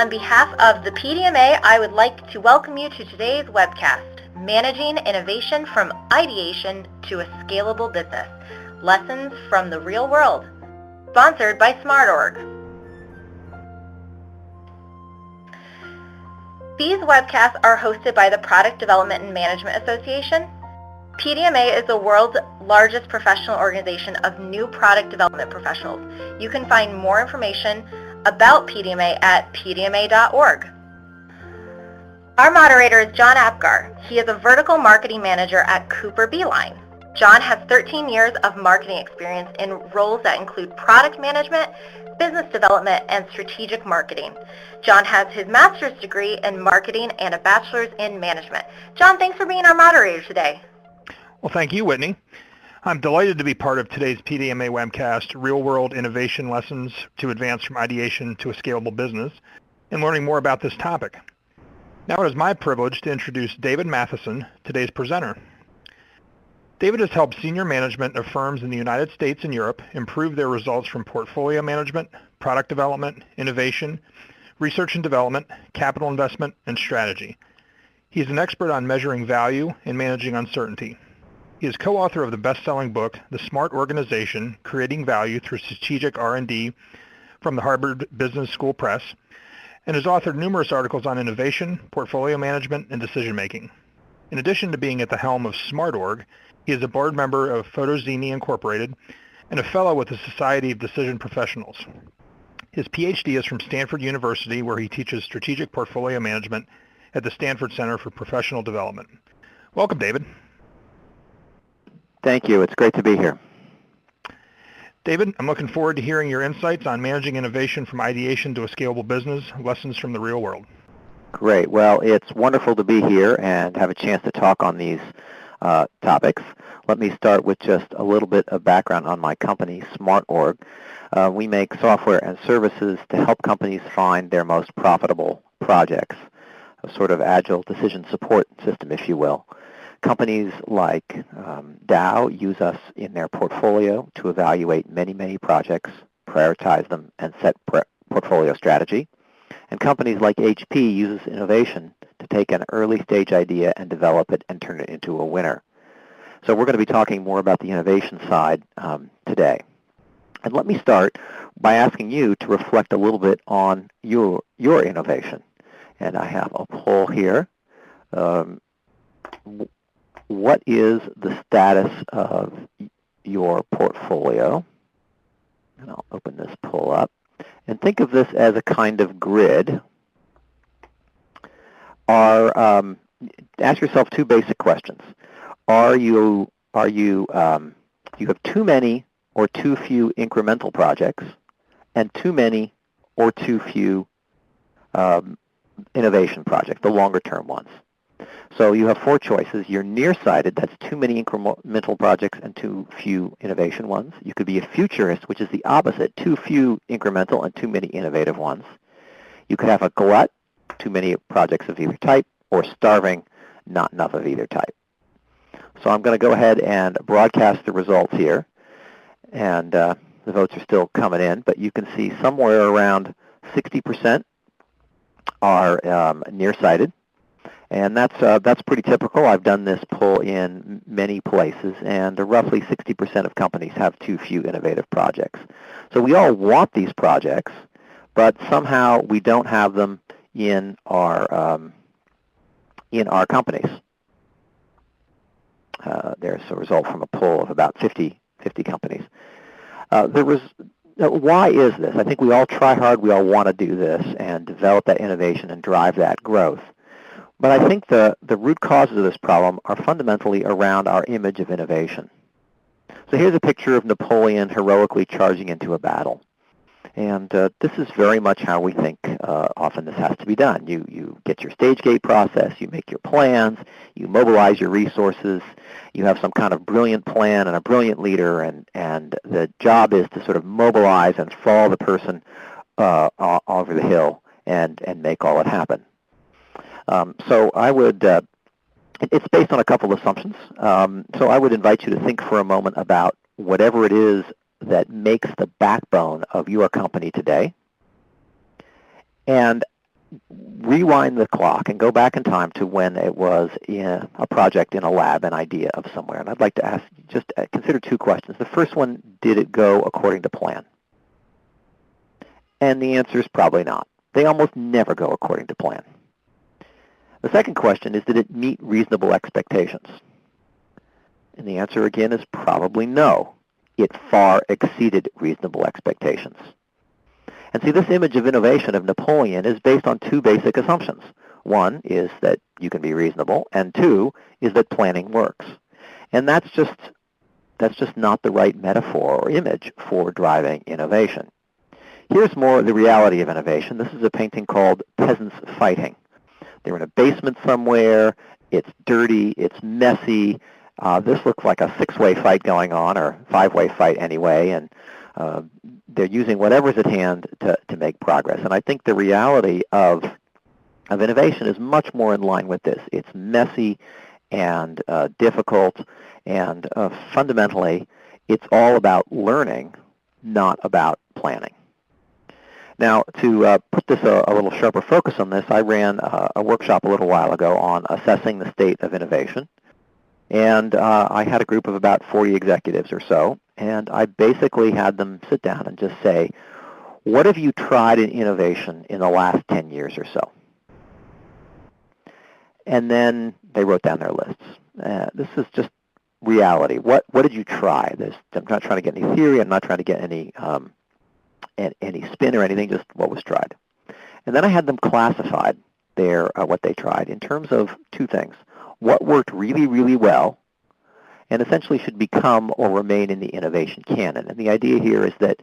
On behalf of the PDMA, I would like to welcome you to today's webcast, Managing Innovation from Ideation to a Scalable Business, Lessons from the Real World, sponsored by SmartOrg. These webcasts are hosted by the Product Development and Management Association. PDMA is the world's largest professional organization of new product development professionals. You can find more information about PDMA at pdma.org. Our moderator is John Apgar. He is a vertical marketing manager at Cooper Beeline. John has 13 years of marketing experience in roles that include product management, business development, and strategic marketing. John has his master's degree in marketing and a bachelor's in management. John, thanks for being our moderator today. Well, thank you, Whitney. I'm delighted to be part of today's PDMA webcast, Real-World Innovation Lessons to Advance from Ideation to a Scalable Business, and learning more about this topic. Now it is my privilege to introduce David Matheson, today's presenter. David has helped senior management of firms in the United States and Europe improve their results from portfolio management, product development, innovation, research and development, capital investment, and strategy. He is an expert on measuring value and managing uncertainty. He is co-author of the best-selling book, The Smart Organization, Creating Value Through Strategic R&D from the Harvard Business School Press, and has authored numerous articles on innovation, portfolio management, and decision-making. In addition to being at the helm of SmartOrg, he is a board member of Photo Incorporated and a fellow with the Society of Decision Professionals. His PhD is from Stanford University, where he teaches strategic portfolio management at the Stanford Center for Professional Development. Welcome, David. Thank you. It's great to be here. David, I'm looking forward to hearing your insights on managing innovation from ideation to a scalable business, lessons from the real world. Great. Well, it's wonderful to be here and have a chance to talk on these topics. Let me start with just a little bit of background on my company, SmartOrg. We make software and services to help companies find their most profitable projects, a sort of agile decision support system, if you will. Companies like Dow use us in their portfolio to evaluate many projects, prioritize them, and set portfolio strategy. And companies like HP use innovation to take an early-stage idea and develop it and turn it into a winner. So we're going to be talking more about the innovation side today. And let me start by asking you to reflect a little bit on your innovation. And I have a poll here. What is the status of your portfolio? And I'll open this poll up. And think of this as a kind of grid. Ask yourself two basic questions. You have too many or too few incremental projects, and too many or too few innovation projects, the longer-term ones. So you have four choices. You're nearsighted, that's too many incremental projects and too few innovation ones. You could be a futurist, which is the opposite, too few incremental and too many innovative ones. You could have a glut, too many projects of either type, or starving, not enough of either type. So I'm going to go ahead and broadcast the results here. And the votes are still coming in, but you can see somewhere around 60% are nearsighted. And that's pretty typical. I've done this poll in many places, and roughly 60% of companies have too few innovative projects. So we all want these projects, but somehow we don't have them in our companies. There's a result from a poll of about 50 companies. Why is this? I think we all try hard. We all want to do this and develop that innovation and drive that growth. But I think the root causes of this problem are fundamentally around our image of innovation. So here's a picture of Napoleon heroically charging into a battle. And this is very much how we think often this has to be done. You get your stage gate process, you make your plans, you mobilize your resources, you have some kind of brilliant plan and a brilliant leader, and the job is to sort of mobilize and follow the person over the hill and make all it happen. So I would, it's based on a couple of assumptions. So I would invite you to think for a moment about whatever it is that makes the backbone of your company today, and rewind the clock and go back in time to when it was in a project in a lab, an idea of somewhere. And I'd like to ask, just consider two questions. The first one, did it go according to plan? And the answer is probably not. They almost never go according to plan. The second question is, did it meet reasonable expectations? And the answer again is probably no. It far exceeded reasonable expectations. And see, this image of innovation of Napoleon is based on two basic assumptions. One is that you can be reasonable, and two is that planning works. And that's just not the right metaphor or image for driving innovation. Here's more the reality of innovation. This is a painting called Peasants Fighting. They're in a basement somewhere. It's dirty. It's messy. This looks like a six-way fight going on, or five-way fight anyway, and they're using whatever's at hand to make progress. And I think the reality of innovation is much more in line with this. It's messy and difficult, and fundamentally, it's all about learning, not about planning. Now, to put this a little sharper focus on this, I ran a workshop a little while ago on assessing the state of innovation. And I had a group of about 40 executives or so, and I basically had them sit down and just say, what have you tried in innovation in the last 10 years or so? And then they wrote down their lists. This is just reality. What did you try? I'm not trying to get any theory. I'm not trying to get any spin or anything, just what was tried. And then I had them classified what they tried in terms of two things. What worked really, really well, and essentially should become or remain in the innovation canon. And the idea here is that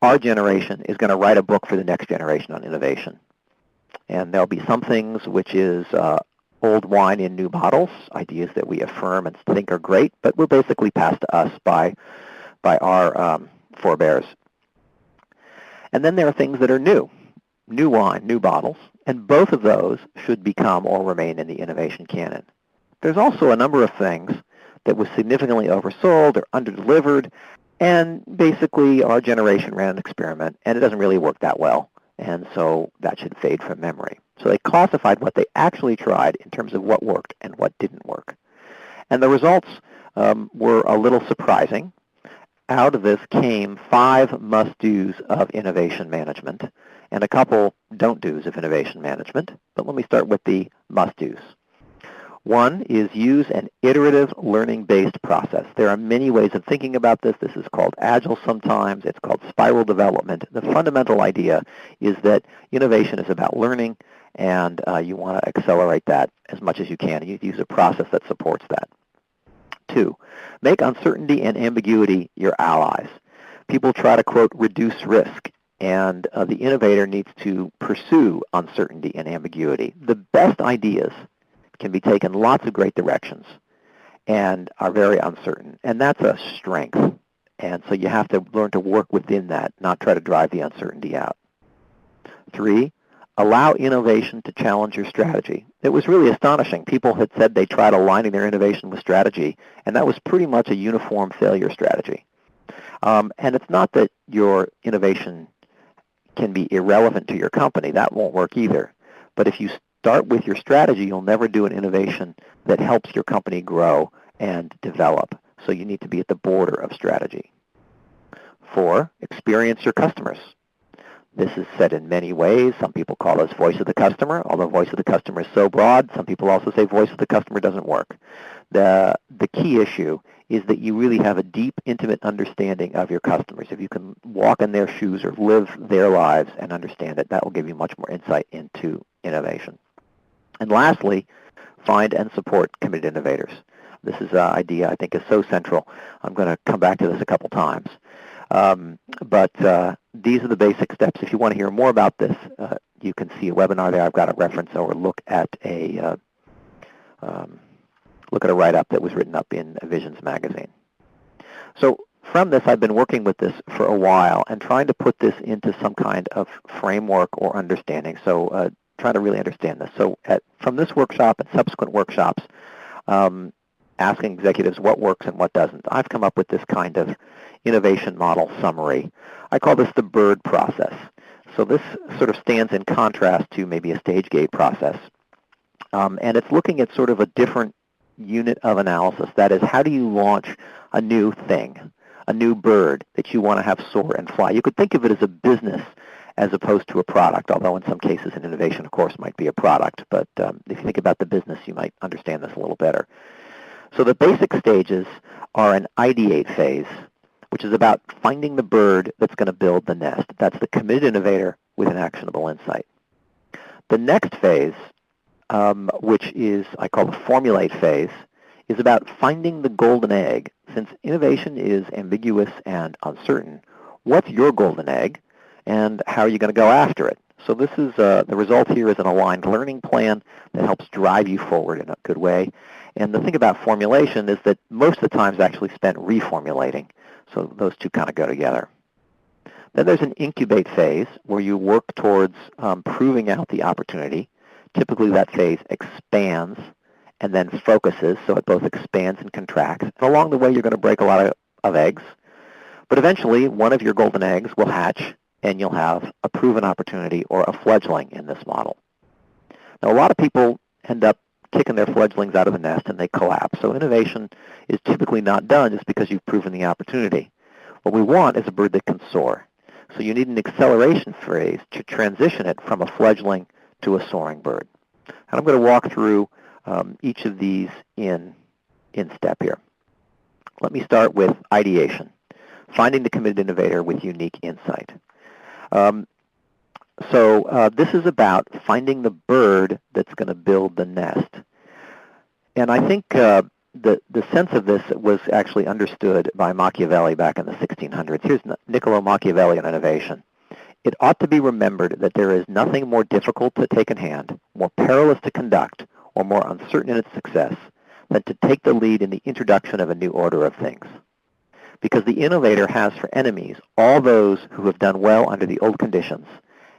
our generation is going to write a book for the next generation on innovation. And there'll be some things which is old wine in new bottles, ideas that we affirm and think are great, but were basically passed to us by our forebears. And then there are things that are new wine, new bottles, and both of those should become or remain in the innovation canon. There's also a number of things that was significantly oversold or underdelivered, and basically our generation ran an experiment, and it doesn't really work that well, and so that should fade from memory. So they classified what they actually tried in terms of what worked and what didn't work. And the results were a little surprising. Out of this came 5 must-dos of innovation management and a couple don't-dos of innovation management. But let me start with the must-dos. One is use an iterative learning-based process. There are many ways of thinking about this. This is called Agile sometimes. It's called spiral development. The fundamental idea is that innovation is about learning, and you want to accelerate that as much as you can. You use a process that supports that. 2, make uncertainty and ambiguity your allies. People try to, quote, reduce risk, and the innovator needs to pursue uncertainty and ambiguity. The best ideas can be taken lots of great directions and are very uncertain, and that's a strength. And so you have to learn to work within that, not try to drive the uncertainty out. 3, allow innovation to challenge your strategy. It was really astonishing. People had said they tried aligning their innovation with strategy, and that was pretty much a uniform failure strategy. And it's not that your innovation can be irrelevant to your company. That won't work either. But if you start with your strategy, you'll never do an innovation that helps your company grow and develop. So you need to be at the border of strategy. 4, experience your customers. This is said in many ways. Some people call this voice of the customer, although voice of the customer is so broad. Some people also say voice of the customer doesn't work. The key issue is that you really have a deep, intimate understanding of your customers. If you can walk in their shoes or live their lives and understand it, that will give you much more insight into innovation. And lastly, find and support committed innovators. This is an idea I think is so central. I'm going to come back to this a couple times. But these are the basic steps. If you want to hear more about this, you can see a webinar there. I've got a reference or look at a write-up that was written up in Visions magazine. So from this, I've been working with this for a while and trying to put this into some kind of framework or understanding. So trying to really understand this. So from this workshop and subsequent workshops, asking executives what works and what doesn't, I've come up with this kind of innovation model summary. I call this the BIRD process. So this sort of stands in contrast to maybe a stage gate process. And it's looking at sort of a different unit of analysis. That is, how do you launch a new thing, a new bird that you want to have soar and fly? You could think of it as a business as opposed to a product, although in some cases an innovation, of course, might be a product. But if you think about the business, you might understand this a little better. So the basic stages are an ideate phase, which is about finding the bird that's going to build the nest. That's the committed innovator with an actionable insight. The next phase, which is I call the formulate phase, is about finding the golden egg. Since innovation is ambiguous and uncertain, what's your golden egg, and how are you going to go after it? So this is the result here is an aligned learning plan that helps drive you forward in a good way. And the thing about formulation is that most of the time is actually spent reformulating. So those two kind of go together. Then there's an incubate phase where you work towards proving out the opportunity. Typically that phase expands and then focuses, so it both expands and contracts. And along the way you're going to break a lot of eggs, but eventually one of your golden eggs will hatch and you'll have a proven opportunity or a fledgling in this model. Now a lot of people end up kicking their fledglings out of the nest and they collapse. So innovation is typically not done just because you've proven the opportunity. What we want is a bird that can soar. So you need an acceleration phase to transition it from a fledgling to a soaring bird. And I'm going to walk through each of these in step here. Let me start with ideation, finding the committed innovator with unique insight. This is about finding the bird that's going to build the nest. And I think the sense of this was actually understood by Machiavelli back in the 1600s. Here's Niccolo Machiavelli on innovation. It ought to be remembered that there is nothing more difficult to take in hand, more perilous to conduct, or more uncertain in its success than to take the lead in the introduction of a new order of things. Because the innovator has for enemies all those who have done well under the old conditions,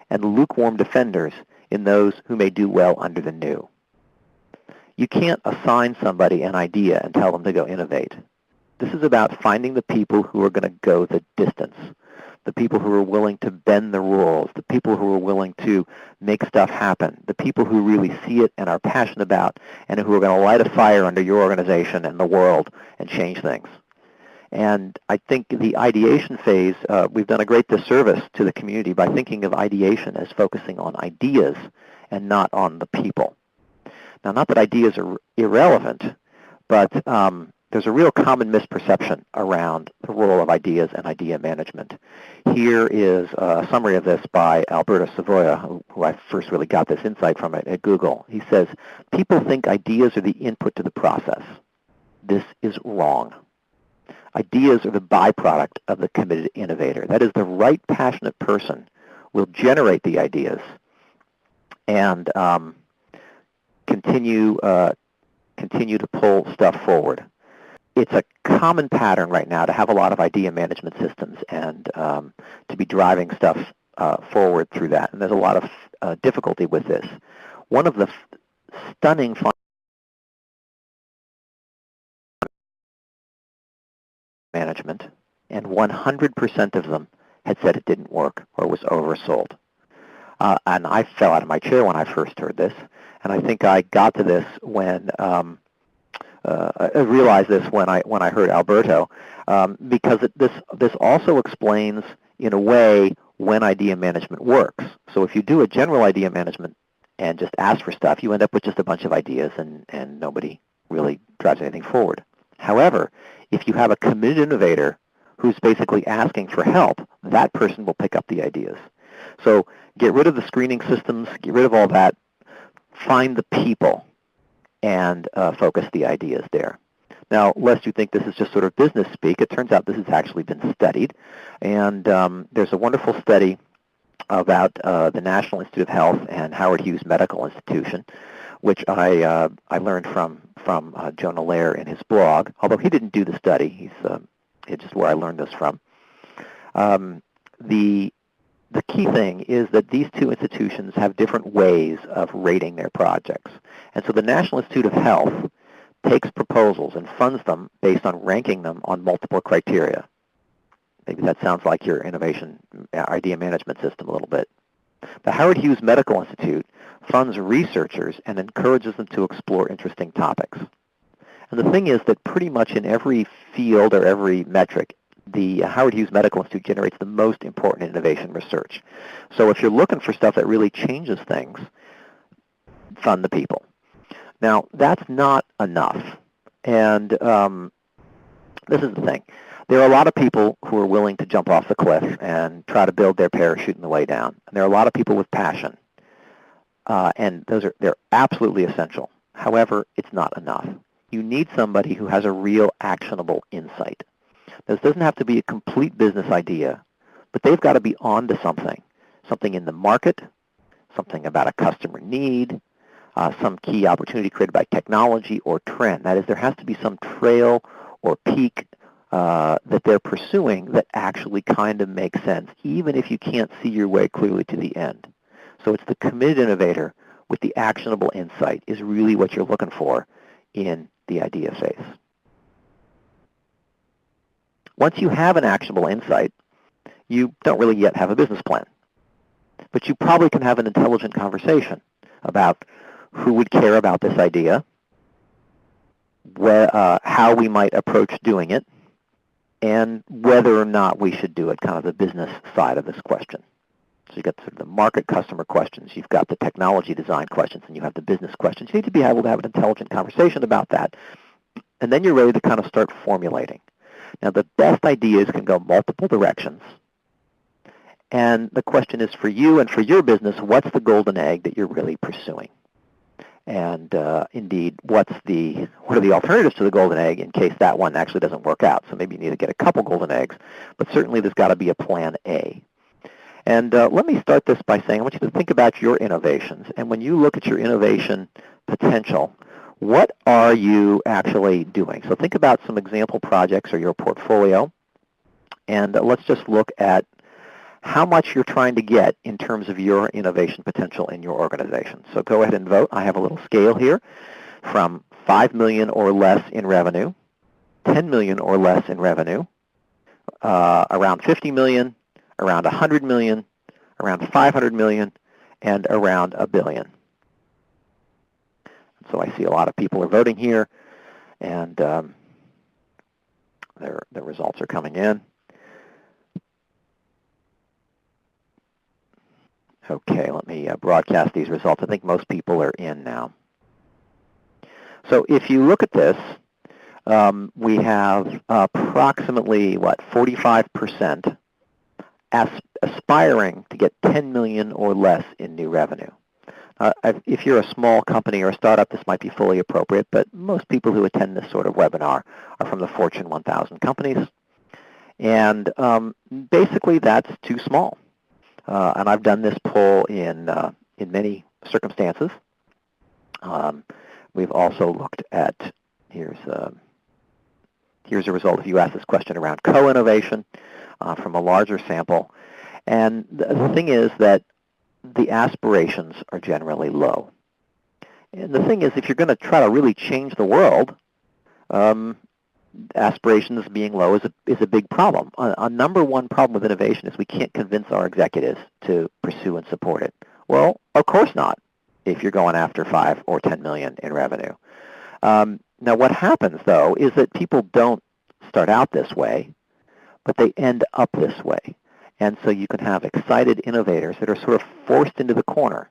and lukewarm defenders in those who may do well under the new. You can't assign somebody an idea and tell them to go innovate. This is about finding the people who are going to go the distance, the people who are willing to bend the rules, the people who are willing to make stuff happen, the people who really see it and are passionate about, and who are going to light a fire under your organization and the world and change things. And I think the ideation phase, we've done a great disservice to the community by thinking of ideation as focusing on ideas and not on the people. Now, not that ideas are irrelevant, but there's a real common misperception around the role of ideas and idea management. Here is a summary of this by Alberto Savoia, who I first really got this insight from at Google. He says, people think ideas are the input to the process. This is wrong. Ideas are the byproduct of the committed innovator. That is, the right passionate person will generate the ideas and continue to pull stuff forward. It's a common pattern right now to have a lot of idea management systems and to be driving stuff forward through that. And there's a lot of difficulty with this. One of the stunning management, and 100% of them had said it didn't work or was oversold. And I fell out of my chair when I first heard this, and I think I got to this when I realized this when I heard Alberto, because this also explains in a way when idea management works. So if you do a general idea management and just ask for stuff, you end up with just a bunch of ideas and nobody really drives anything forward. However, if you have a committed innovator who's basically asking for help, that person will pick up the ideas. So get rid of the screening systems, get rid of all that, find the people, and focus the ideas there. Now, lest you think this is just sort of business speak, it turns out this has actually been studied. And there's a wonderful study about the National Institute of Health and Howard Hughes Medical Institution, which I learned from Jonah Lair in his blog, although he didn't do the study. It's just where I learned this from. The key thing is that these two institutions have different ways of rating their projects. And so the National Institute of Health takes proposals and funds them based on ranking them on multiple criteria. Maybe that sounds like your innovation idea management system a little bit. The Howard Hughes Medical Institute funds researchers and encourages them to explore interesting topics. And the thing is that pretty much in every field or every metric, the Howard Hughes Medical Institute generates the most important innovation research. So if you're looking for stuff that really changes things, fund the people. Now, that's not enough. And this is the thing. There are a lot of people who are willing to jump off the cliff and try to build their parachute on the way down. And there are a lot of people with passion. And they're absolutely essential. However, it's not enough. You need somebody who has a real actionable insight. This doesn't have to be a complete business idea, but they've got to be on to something in the market, something about a customer need, some key opportunity created by technology or trend. That is, there has to be some trail or peak that they're pursuing that actually kind of makes sense, even if you can't see your way clearly to the end. So it's the committed innovator with the actionable insight is really what you're looking for in the idea phase. Once you have an actionable insight, you don't really yet have a business plan. But you probably can have an intelligent conversation about who would care about this idea, how we might approach doing it, and whether or not we should do it, kind of the business side of this question. So you've got sort of the market customer questions, you've got the technology design questions, and you have the business questions. You need to be able to have an intelligent conversation about that. And then you're ready to kind of start formulating. Now, the best ideas can go multiple directions. And the question is for you and for your business, what's the golden egg that you're really pursuing? And indeed, what are the alternatives to the golden egg in case that one actually doesn't work out? So maybe you need to get a couple golden eggs, but certainly there's got to be a plan A. And let me start this by saying I want you to think about your innovations. And when you look at your innovation potential, what are you actually doing? So think about some example projects or your portfolio, and let's just look at how much you're trying to get in terms of your innovation potential in your organization. So go ahead and vote. I have a little scale here from $5 million or less in revenue, $10 million or less in revenue, around $50 million, around $100 million, around $500 million, and around $1 billion. So I see a lot of people are voting here, and the results are coming in. Okay, let me broadcast these results. I think most people are in now. So if you look at this, we have approximately, 45% aspiring to get $10 million or less in new revenue. If you're a small company or a startup, this might be fully appropriate, but most people who attend this sort of webinar are from the Fortune 1000 companies. And basically, that's too small. And I've done this poll in many circumstances. We've also looked at, here's a result if you ask this question around co-innovation from a larger sample. And the thing is that the aspirations are generally low. And the thing is, if you're going to try to really change the world, aspirations being low is a big problem. A number one problem with innovation is we can't convince our executives to pursue and support it. Well, of course not, if you're going after 5 or 10 million in revenue. Now, what happens, though, is that people don't start out this way, but they end up this way. And so you can have excited innovators that are sort of forced into the corner.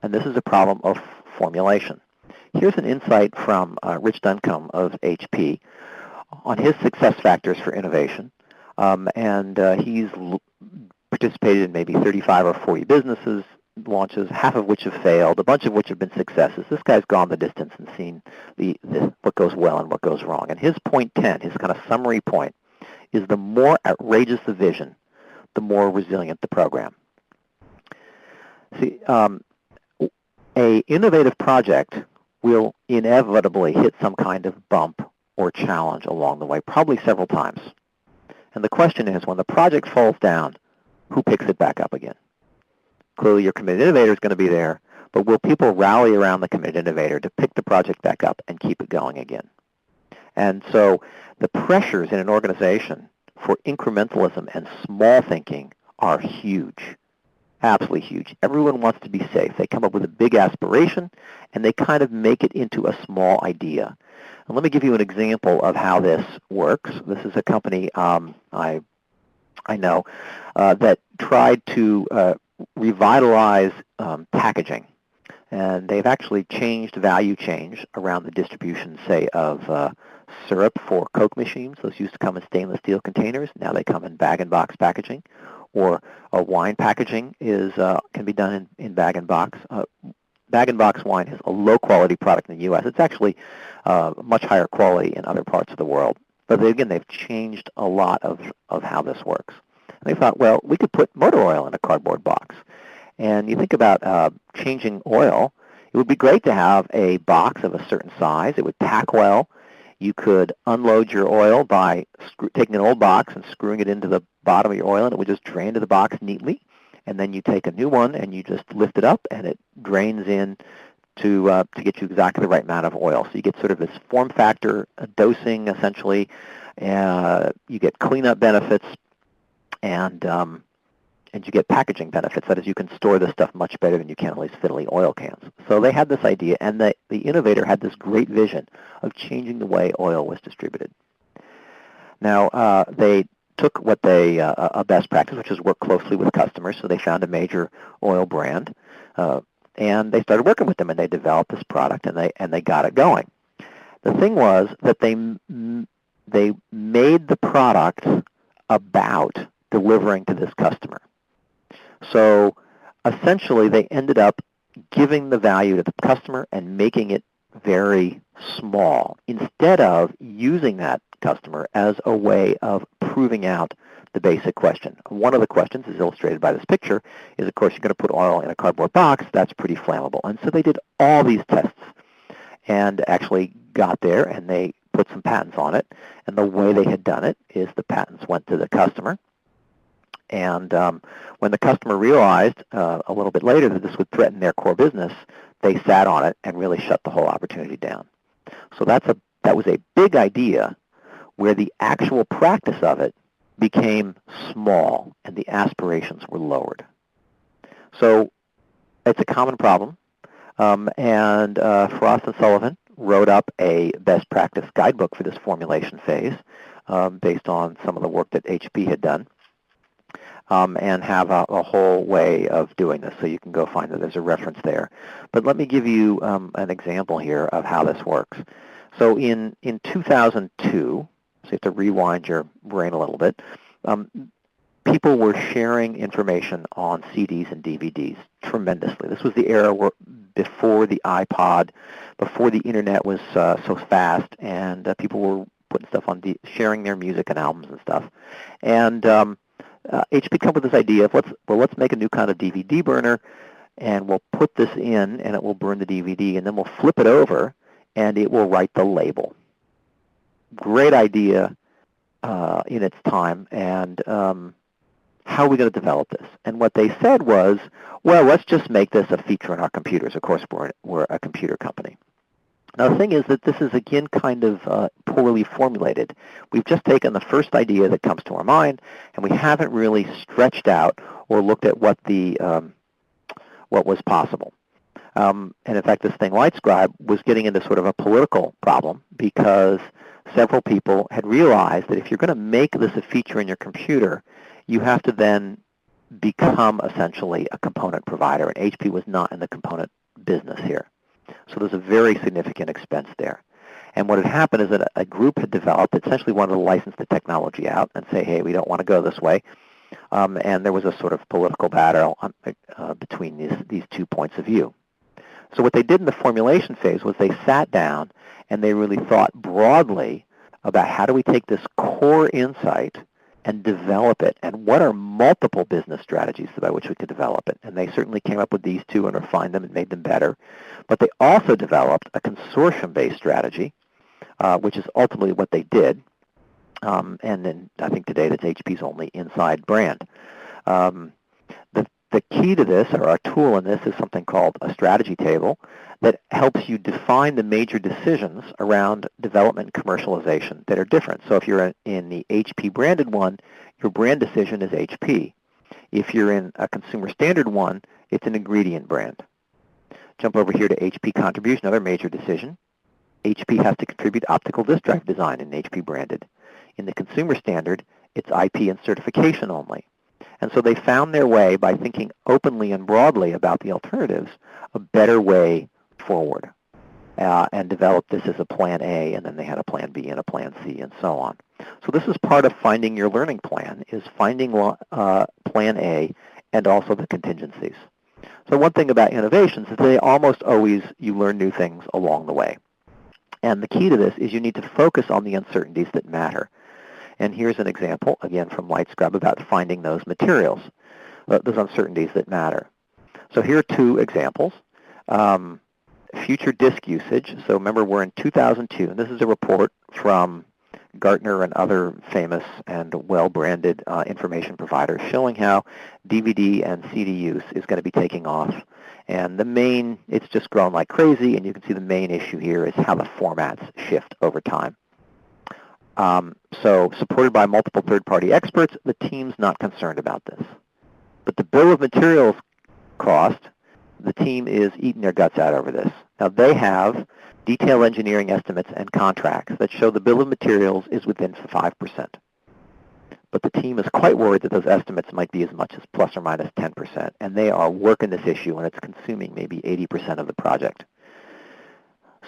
And this is a problem of formulation. Here's an insight from Rich Duncombe of HP on his success factors for innovation. He's participated in maybe 35 or 40 businesses launches, half of which have failed, a bunch of which have been successes. This guy's gone the distance and seen what goes well and what goes wrong. And his point 10, his kind of summary point, is the more outrageous the vision, the more resilient the program. See, a innovative project will inevitably hit some kind of bump or challenge along the way, probably several times. And the question is, when the project falls down, who picks it back up again? Clearly, your committed innovator is going to be there, but will people rally around the committed innovator to pick the project back up and keep it going again? And so the pressures in an organization for incrementalism and small thinking are huge. Absolutely huge. Everyone wants to be safe. They come up with a big aspiration, and they kind of make it into a small idea. And let me give you an example of how this works. This is a company I know that tried to revitalize packaging. And they've actually changed value change around the distribution, say, of syrup for Coke machines. Those used to come in stainless steel containers. Now they come in bag-and-box packaging. Or wine packaging can be done in bag-and-box. Bag-and-box wine is a low-quality product in the U.S. It's actually much higher quality in other parts of the world. But again, they've changed a lot of how this works. And they thought, well, we could put motor oil in a cardboard box. And you think about changing oil, it would be great to have a box of a certain size. It would pack well. You could unload your oil by taking an old box and screwing it into the bottom of your oil, and it would just drain to the box neatly. And then you take a new one, and you just lift it up, and it drains in to get you exactly the right amount of oil. So you get sort of this form factor dosing, essentially. You get cleanup benefits, and you get packaging benefits. That is, you can store this stuff much better than you can on these fiddly oil cans. So they had this idea, and the innovator had this great vision of changing the way oil was distributed. Now, they took what a best practice, which is work closely with customers. So they found a major oil brand, and they started working with them, and they developed this product, and they got it going. The thing was that they made the product about delivering to this customer. So essentially, they ended up giving the value to the customer and making it very small instead of using that customer as a way of proving out the basic question. One of the questions, is illustrated by this picture, is, of course, you're going to put oil in a cardboard box. That's pretty flammable. And so they did all these tests and actually got there, and they put some patents on it. And the way they had done it is the patents went to the customer. And when the customer realized a little bit later that this would threaten their core business, they sat on it and really shut the whole opportunity down. So that was a big idea where the actual practice of it became small and the aspirations were lowered. So it's a common problem. And Frost and Sullivan wrote up a best practice guidebook for this formulation phase based on some of the work that HP had done. And have a whole way of doing this, so you can go find that there's a reference there. But let me give you an example here of how this works. So in 2002, so you have to rewind your brain a little bit, people were sharing information on CDs and DVDs tremendously. This was the era before the iPod, before the internet was so fast, and people were putting stuff on, sharing their music and albums and stuff. And HP came up with this idea of let's make a new kind of DVD burner, and we'll put this in, and it will burn the DVD, and then we'll flip it over, and it will write the label. Great idea in its time, and how are we going to develop this? And what they said was, well, let's just make this a feature in our computers. Of course, we're a computer company. Now, the thing is that this is, again, kind of poorly formulated. We've just taken the first idea that comes to our mind, and we haven't really stretched out or looked at what was possible. And in fact, this thing, Whitescrub, was getting into sort of a political problem because several people had realized that if you're going to make this a feature in your computer, you have to then become essentially a component provider, and HP was not in the component business here. So there's a very significant expense there. And what had happened is that a group had developed, essentially wanted to license the technology out and say, hey, we don't want to go this way. And there was a sort of political battle between these 2 points of view. So what they did in the formulation phase was they sat down and they really thought broadly about how do we take this core insight and develop it, and what are multiple business strategies by which we could develop it. And they certainly came up with these two and refined them and made them better. But they also developed a consortium-based strategy, which is ultimately what they did. And then I think today that's HP's only inside brand. The key to this, or our tool in this, is something called a strategy table that helps you define the major decisions around development and commercialization that are different. So if you're in the HP branded one, your brand decision is HP. If you're in a consumer standard one, it's an ingredient brand. Jump over here to HP contribution, another major decision. HP has to contribute optical disk drive design in HP branded. In the consumer standard, it's IP and certification only. And so they found their way, by thinking openly and broadly about the alternatives, a better way forward, and developed this as a plan A, and then they had a plan B and a plan C, and so on. So this is part of finding your learning plan, is finding plan A and also the contingencies. So one thing about innovations is they almost always, you learn new things along the way. And the key to this is you need to focus on the uncertainties that matter. And here's an example, again, from Whitescrub about finding those materials, those uncertainties that matter. So here are two examples. Future disk usage. So remember, we're in 2002, and this is a report from Gartner and other famous and well-branded information providers showing how DVD and CD use is going to be taking off. And it's just grown like crazy, and you can see the main issue here is how the formats shift over time. So supported by multiple third-party experts, the team's not concerned about this. But the bill of materials cost, the team is eating their guts out over this. Now they have detailed engineering estimates and contracts that show the bill of materials is within 5%. But the team is quite worried that those estimates might be as much as plus or minus 10%, and they are working this issue, and it's consuming maybe 80% of the project.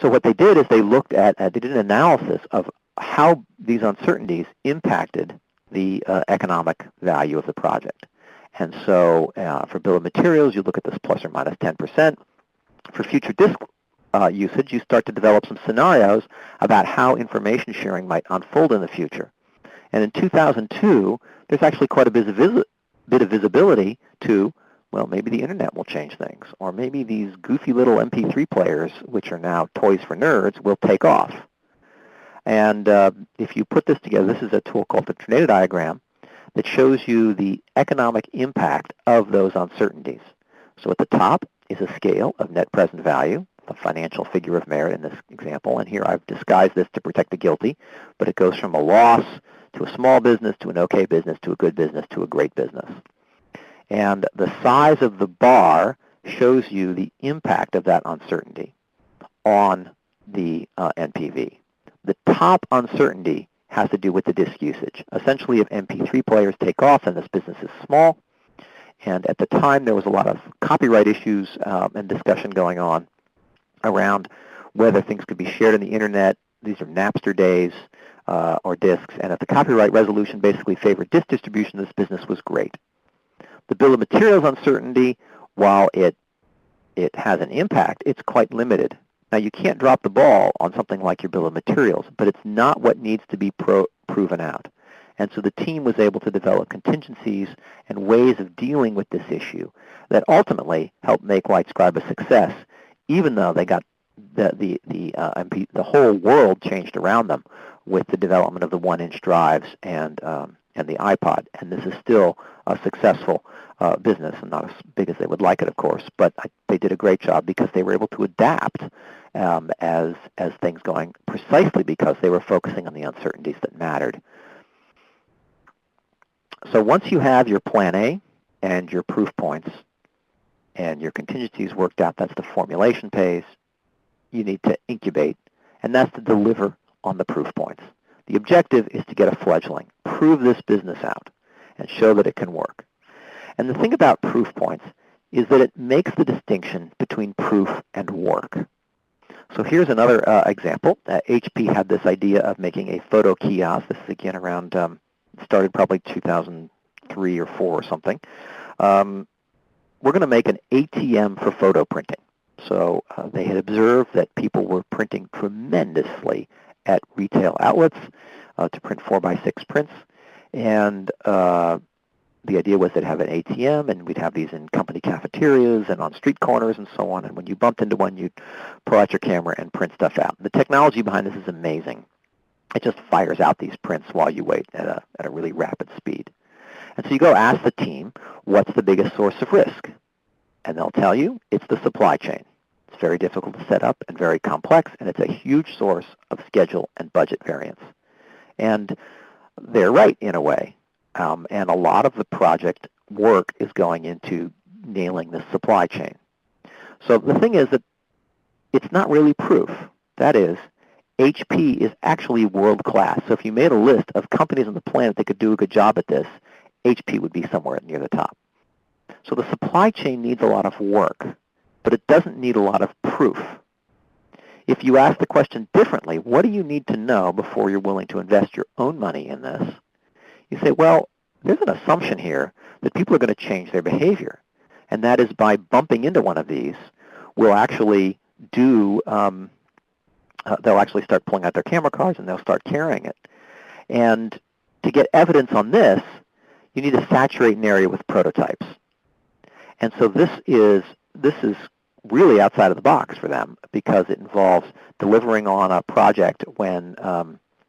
So what they did is they looked at, they did an analysis of how these uncertainties impacted the economic value of the project. And so for bill of materials, you look at this plus or minus 10%. For future disk usage, you start to develop some scenarios about how information sharing might unfold in the future. And in 2002, there's actually quite a bit of visibility to, well, maybe the internet will change things, or maybe these goofy little MP3 players, which are now toys for nerds, will take off. And if you put this together, this is a tool called the tornado diagram that shows you the economic impact of those uncertainties. So at the top is a scale of net present value, the financial figure of merit in this example. And here I've disguised this to protect the guilty, but it goes from a loss to a small business, to an okay business, to a good business, to a great business. And the size of the bar shows you the impact of that uncertainty on the NPV. The top uncertainty has to do with the disk usage. Essentially, if MP3 players take off, then this business is small. And at the time, there was a lot of copyright issues and discussion going on around whether things could be shared on the internet. These are Napster days, or disks. And if the copyright resolution basically favored disk distribution, this business was great. The bill of materials uncertainty, while it has an impact, it's quite limited. Now, you can't drop the ball on something like your bill of materials, but it's not what needs to be proven out. And so the team was able to develop contingencies and ways of dealing with this issue that ultimately helped make Whitescrub a success, even though they got the whole world changed around them with the development of the 1-inch drives and the iPod. And this is still a successful business, and not as big as they would like it, of course, but they did a great job because they were able to adapt as things going, precisely because they were focusing on the uncertainties that mattered. So once you have your plan A and your proof points and your contingencies worked out, that's the formulation phase, you need to incubate, and that's to deliver on the proof points. The objective is to get a fledgling, prove this business out, and show that it can work. And the thing about proof points is that it makes the distinction between proof and work. So here's another example. HP had this idea of making a photo kiosk. This is again around, started probably 2003 or 4 or something. We're going to make an ATM for photo printing. So they had observed that people were printing tremendously at retail outlets to print 4x6 prints. And the idea was they'd have an ATM, and we'd have these in company cafeterias and on street corners and so on. And when you bumped into one, you'd pull out your camera and print stuff out. The technology behind this is amazing. It just fires out these prints while you wait at a really rapid speed. And so you go ask the team, what's the biggest source of risk? And they'll tell you it's the supply chain. It's very difficult to set up and very complex, and it's a huge source of schedule and budget variance. And they're right in a way. And a lot of the project work is going into nailing the supply chain. So the thing is that it's not really proof. That is, HP is actually world-class. So if you made a list of companies on the planet that could do a good job at this, HP would be somewhere near the top. So the supply chain needs a lot of work, but it doesn't need a lot of proof. If you ask the question differently, what do you need to know before you're willing to invest your own money in this? You say, well, there's an assumption here that people are going to change their behavior, and that is by bumping into one of these, we'll actually do, they'll actually start pulling out their camera cards and they'll start carrying it. And to get evidence on this, you need to saturate an area with prototypes. And so this is really outside of the box for them because it involves delivering on a project when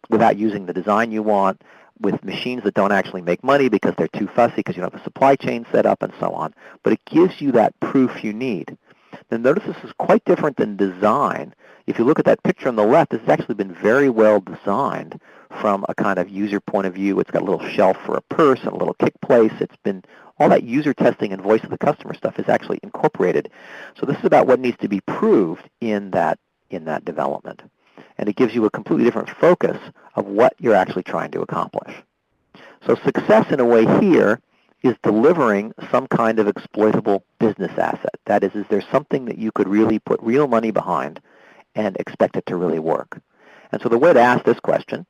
without using the design you want, with machines that don't actually make money because they're too fussy because you don't have a supply chain set up and so on. But it gives you that proof you need. Now notice this is quite different than design. If you look at that picture on the left, this has actually been very well designed from a kind of user point of view. It's got a little shelf for a purse and a little kick place. It's been all that user testing and voice of the customer stuff is actually incorporated. So this is about what needs to be proved in that development. And it gives you a completely different focus of what you're actually trying to accomplish. So success in a way here is delivering some kind of exploitable business asset. That is there something that you could really put real money behind and expect it to really work? And so the way to ask this question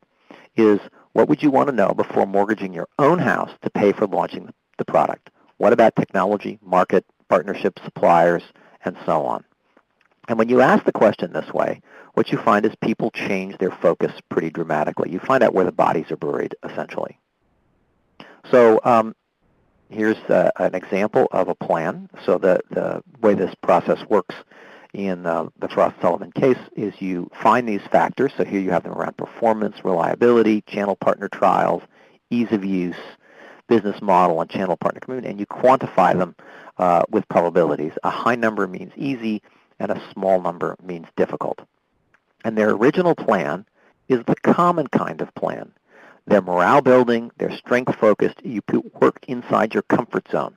is, what would you want to know before mortgaging your own house to pay for launching the product? What about technology, market, partnerships, suppliers, and so on? And when you ask the question this way, what you find is people change their focus pretty dramatically. You find out where the bodies are buried, essentially. So here's an example of a plan. So the way this process works in the Frost-Sullivan case is you find these factors. So here you have them around performance, reliability, channel partner trials, ease of use, business model, and channel partner community, and you quantify them with probabilities. A high number means easy, and a small number means difficult. And their original plan is the common kind of plan. They're morale building, they're strength focused, you work inside your comfort zone.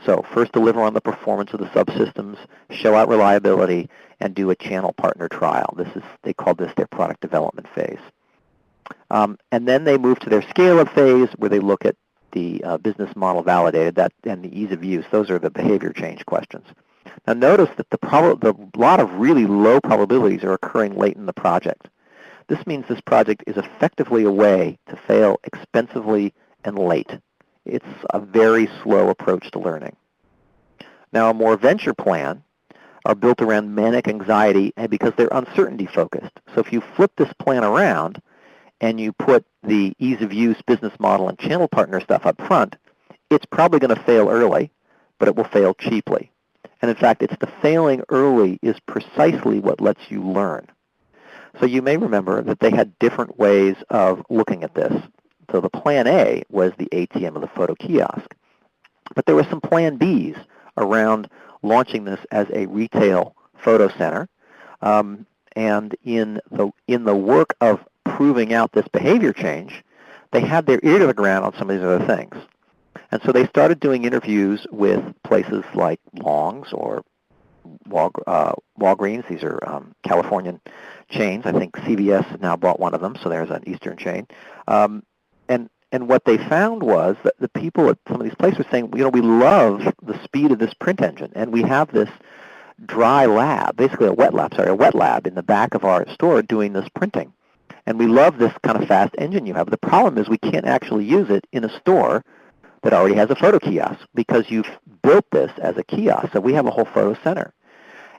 So first deliver on the performance of the subsystems, show out reliability, and do a channel partner trial. They call this their product development phase. And then they move to their scale-up phase where they look at the business model validated and the ease of use. Those are the behavior change questions. Now notice that the lot of really low probabilities are occurring late in the project. This means this project is effectively a way to fail expensively and late. It's a very slow approach to learning. Now a more venture plan are built around manic anxiety and because they're uncertainty focused. So if you flip this plan around and you put the ease of use, business model, and channel partner stuff up front, it's probably going to fail early, but it will fail cheaply. And in fact, it's the failing early is precisely what lets you learn. So you may remember that they had different ways of looking at this. So the plan A was the ATM of the Photo Kiosk. But there were some plan Bs around launching this as a retail photo center. And in the work of proving out this behavior change, they had their ear to the ground on some of these other things. And so they started doing interviews with places like Long's or Walgreens. These are Californian chains. I think CVS has now bought one of them, so there's an Eastern chain. And what they found was that the people at some of these places were saying, we love the speed of this print engine, and we have this dry lab, basically a wet lab in the back of our store doing this printing. And we love this kind of fast engine you have. The problem is we can't actually use it in a store that already has a photo kiosk because you've built this as a kiosk. So we have a whole photo center.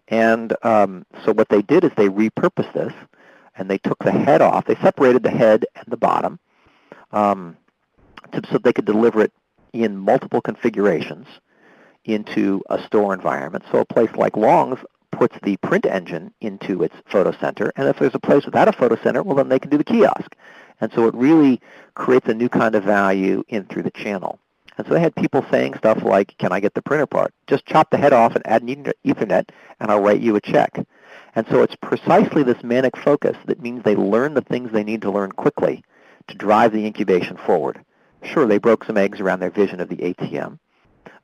And so what they did is they repurposed this, and they took the head off. They separated the head and the bottom so they could deliver it in multiple configurations into a store environment. So a place like Long's puts the print engine into its photo center, and if there's a place without a photo center, well, then they can do the kiosk. And so it really creates a new kind of value in through the channel. And so they had people saying stuff like, can I get the printer part? Just chop the head off and add an Ethernet, and I'll write you a check. And so it's precisely this manic focus that means they learn the things they need to learn quickly to drive the incubation forward. Sure, they broke some eggs around their vision of the ATM,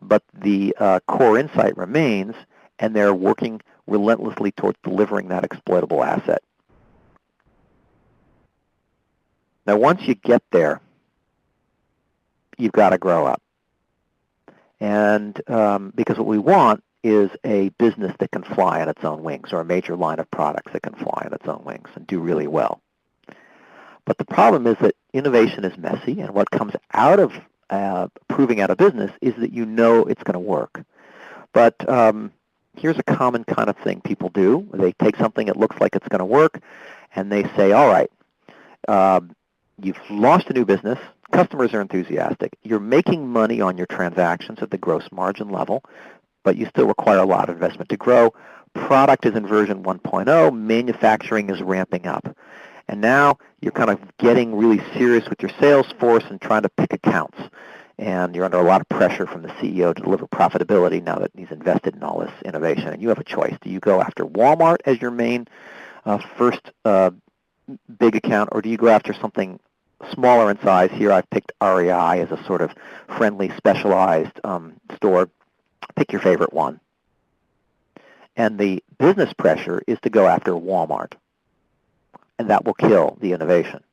but the core insight remains, and they're working relentlessly towards delivering that exploitable asset. Now, once you get there, you've got to grow up. And because what we want is a business that can fly on its own wings, or a major line of products that can fly on its own wings and do really well. But the problem is that innovation is messy, and what comes out of proving out a business is that you know it's going to work. But here's a common kind of thing people do. They take something that looks like it's going to work, and they say, all right, you've launched a new business, customers are enthusiastic, you're making money on your transactions at the gross margin level, but you still require a lot of investment to grow. Product is in version 1.0, manufacturing is ramping up. And now you're kind of getting really serious with your sales force and trying to pick accounts. And you're under a lot of pressure from the CEO to deliver profitability now that he's invested in all this innovation. And you have a choice. Do you go after Walmart as your main first big account, or do you go after something smaller in size? Here I've picked REI as a sort of friendly, specialized store. Pick your favorite one. And the business pressure is to go after Walmart. And that will kill the innovation,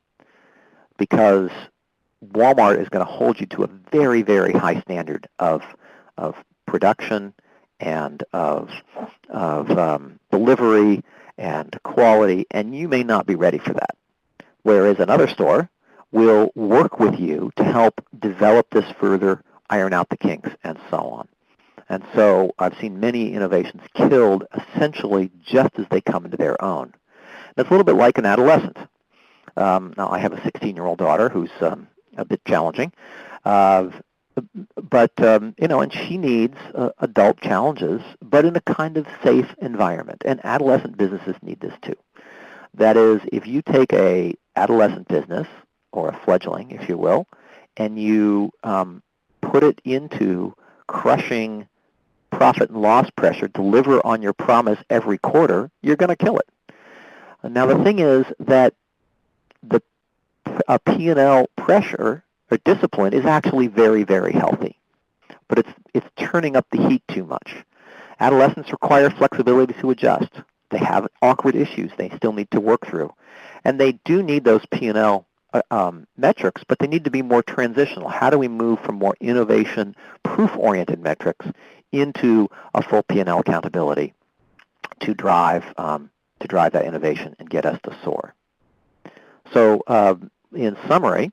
because Walmart is going to hold you to a very, very high standard of production and of delivery and quality, and you may not be ready for that. Whereas another store will work with you to help develop this further, iron out the kinks, and so on. And so I've seen many innovations killed essentially just as they come into their own. And it's a little bit like an adolescent. Now, I have a 16-year-old daughter who's a bit challenging, but and she needs adult challenges, but in a kind of safe environment. And adolescent businesses need this too. That is, if you take a adolescent business, or a fledgling, if you will, and you put it into crushing profit and loss pressure, deliver on your promise every quarter, you're going to kill it. Now, the thing is that the P&L pressure or discipline is actually very, very healthy, but it's turning up the heat too much. Adolescents require flexibility to adjust. They have awkward issues they still need to work through, and they do need those P&L metrics, but they need to be more transitional. How do we move from more innovation, proof-oriented metrics into a full P&L accountability to drive that innovation and get us to soar? So in summary,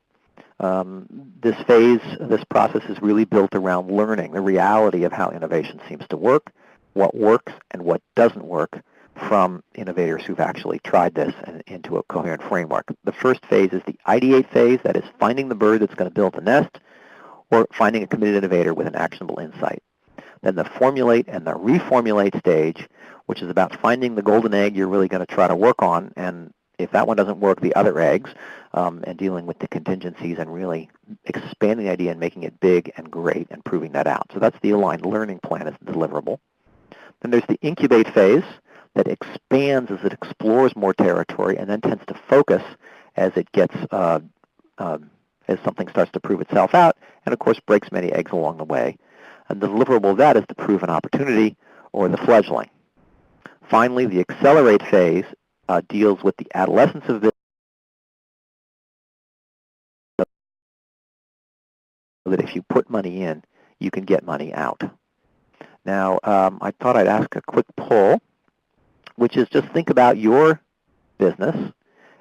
this process is really built around learning the reality of how innovation seems to work, what works and what doesn't work, from innovators who've actually tried this and into a coherent framework. The first phase is the ideate phase, that is finding the bird that's going to build the nest, or finding a committed innovator with an actionable insight. Then the formulate and the reformulate stage, which is about finding the golden egg you're really going to try to work on, and if that one doesn't work, the other eggs, and dealing with the contingencies and really expanding the idea and making it big and great and proving that out. So that's the aligned learning plan as the deliverable. Then there's the incubate phase that expands as it explores more territory and then tends to focus as it gets, as something starts to prove itself out, and of course breaks many eggs along the way. And the deliverable of that is the proven opportunity, or the fledgling. Finally, the accelerate phase deals with the adolescence of this, so that if you put money in, you can get money out. Now, I thought I'd ask a quick poll, which is just think about your business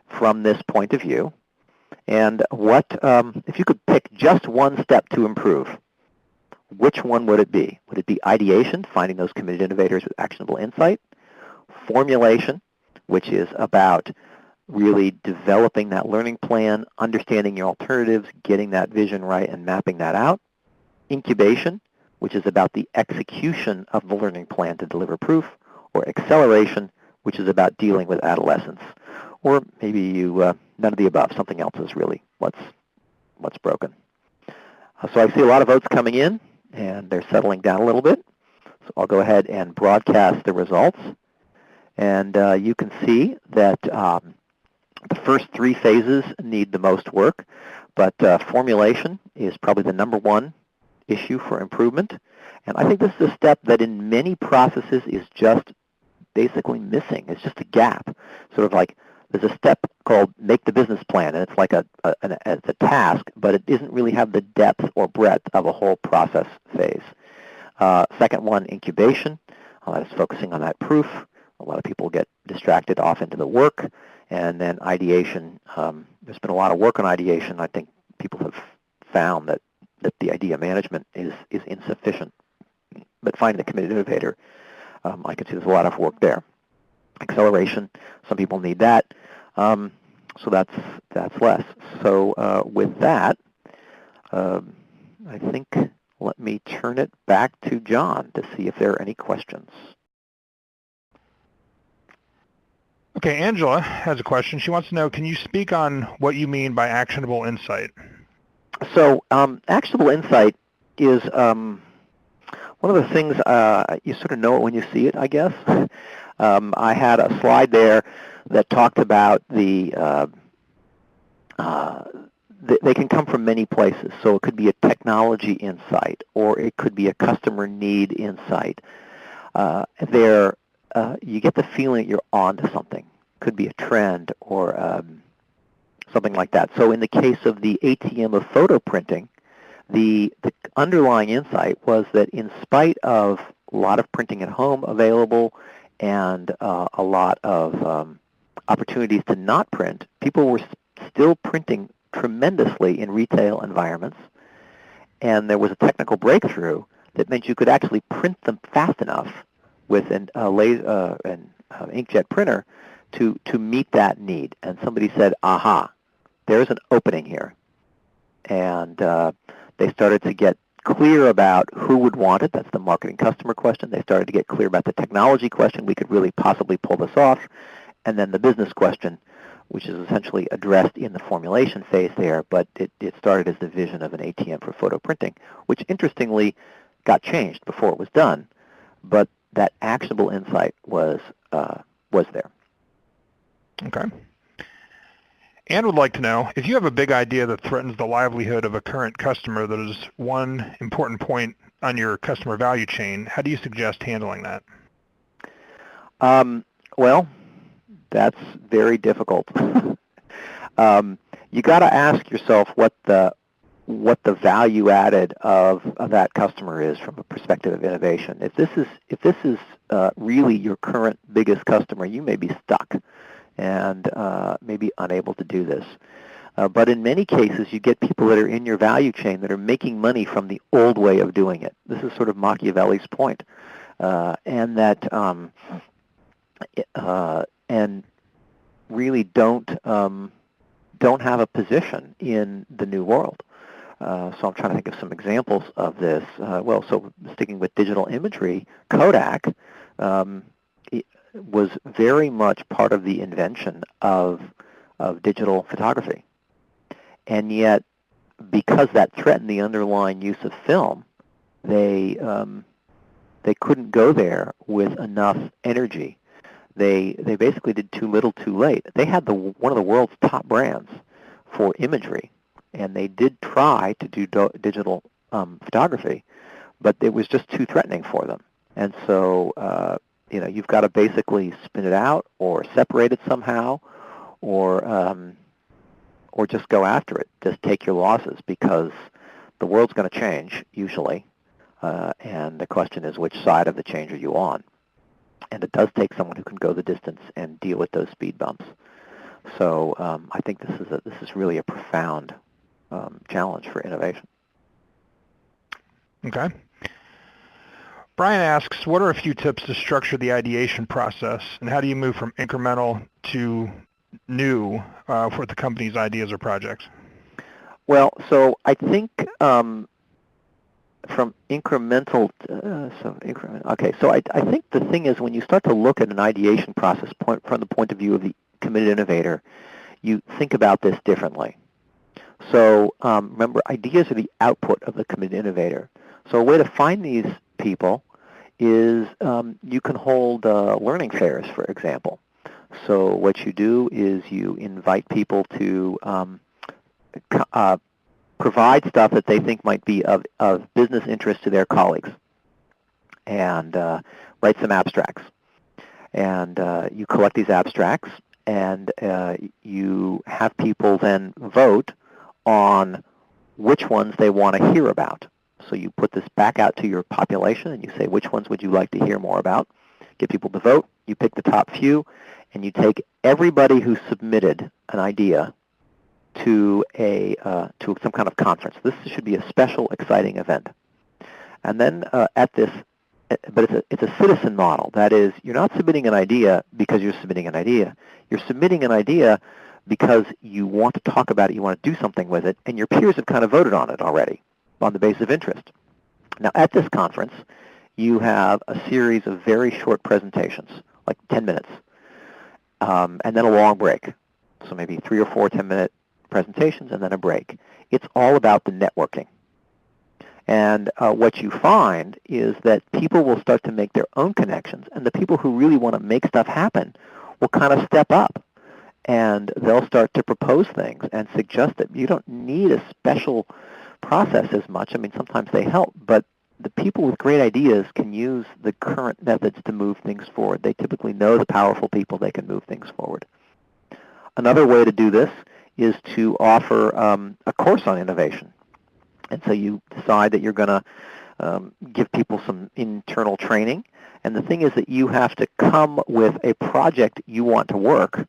from this point of view, and what, if you could pick just one step to improve, which one would it be? Would it be ideation, finding those committed innovators with actionable insight? Formulation, which is about really developing that learning plan, understanding your alternatives, getting that vision right, and mapping that out. Incubation, which is about the execution of the learning plan to deliver proof. Or acceleration, which is about dealing with adolescence. Or maybe you, none of the above, something else is really what's broken. So I see a lot of votes coming in, and they're settling down a little bit. So I'll go ahead and broadcast the results. And you can see that the first three phases need the most work, but formulation is probably the number one issue for improvement. And I think this is a step that in many processes is just basically missing. It's just a gap. Sort of like there's a step called make the business plan, and it's like it's a task, but it doesn't really have the depth or breadth of a whole process phase. Second one, incubation. That's focusing on that proof. A lot of people get distracted off into the work. And then ideation. There's been a lot of work on ideation. I think people have found that the idea management is insufficient. But finding the committed innovator, I can see there's a lot of work there. Acceleration, some people need that. So that's less. So with that, I think let me turn it back to John to see if there are any questions. Okay, Angela has a question. She wants to know, can you speak on what you mean by actionable insight? So actionable insight is one of the things you sort of know it when you see it, I guess. I had a slide there that talked about they can come from many places. So it could be a technology insight, or it could be a customer need insight. You get the feeling you're on to something. Could be a trend or something like that. So in the case of the ATM of photo printing, the underlying insight was that in spite of a lot of printing at home available and a lot of opportunities to not print, people were still printing tremendously in retail environments. And there was a technical breakthrough that meant you could actually print them fast enough with an inkjet printer to meet that need. And somebody said, aha, there's an opening here. And they started to get clear about who would want it. That's the marketing customer question. They started to get clear about the technology question. We could really possibly pull this off. And then the business question, which is essentially addressed in the formulation phase there, but it started as the vision of an ATM for photo printing, which interestingly got changed before it was done. But that actionable insight was there. Okay. Ann would like to know, if you have a big idea that threatens the livelihood of a current customer that is one important point on your customer value chain, how do you suggest handling that? Well, that's very difficult. You got to ask yourself what the value added of that customer is from a perspective of innovation. If this is really your current biggest customer, you may be stuck and maybe unable to do this. But in many cases, you get people that are in your value chain that are making money from the old way of doing it. This is sort of Machiavelli's point, and that and really don't have a position in the new world. So I'm trying to think of some examples of this. So sticking with digital imagery, Kodak was very much part of the invention of digital photography. And yet, because that threatened the underlying use of film, they couldn't go there with enough energy. They basically did too little too late. They had one of the world's top brands for imagery, and they did try to do digital photography, but it was just too threatening for them. And so you've got to basically spin it out or separate it somehow, or just go after it. Just take your losses, because the world's going to change usually, and the question is, which side of the change are you on? And it does take someone who can go the distance and deal with those speed bumps. So I think this is really a profound challenge for innovation. Okay. Brian asks, what are a few tips to structure the ideation process, and how do you move from incremental to new for the company's ideas or projects? Well, so I think from incremental, so I think the thing is, when you start to look at an ideation process from the point of view of the committed innovator, you think about this differently. So remember, ideas are the output of the committed innovator. So a way to find these people is you can hold learning fairs, for example. So what you do is you invite people to provide stuff that they think might be of business interest to their colleagues, and write some abstracts. And you collect these abstracts, and you have people then vote on which ones they want to hear about. So you put this back out to your population, and you say, which ones would you like to hear more about? Get people to vote. You pick the top few, and you take everybody who submitted an idea to some kind of conference. This should be a special, exciting event. And then but it's a citizen model. That is, you're not submitting an idea because you're submitting an idea. You're submitting an idea because you want to talk about it, you want to do something with it, and your peers have kind of voted on it already on the basis of interest. Now, at this conference, you have a series of very short presentations, like 10 minutes, and then a long break. So maybe 3 or 4 10-minute presentations and then a break. It's all about the networking. And what you find is that people will start to make their own connections, and the people who really want to make stuff happen will kind of step up, and they'll start to propose things and suggest that you don't need a special process as much. I mean, sometimes they help, but the people with great ideas can use the current methods to move things forward. They typically know the powerful people, they can move things forward. Another way to do this is to offer a course on innovation. And so you decide that you're going to give people some internal training. And the thing is that you have to come with a project you want to work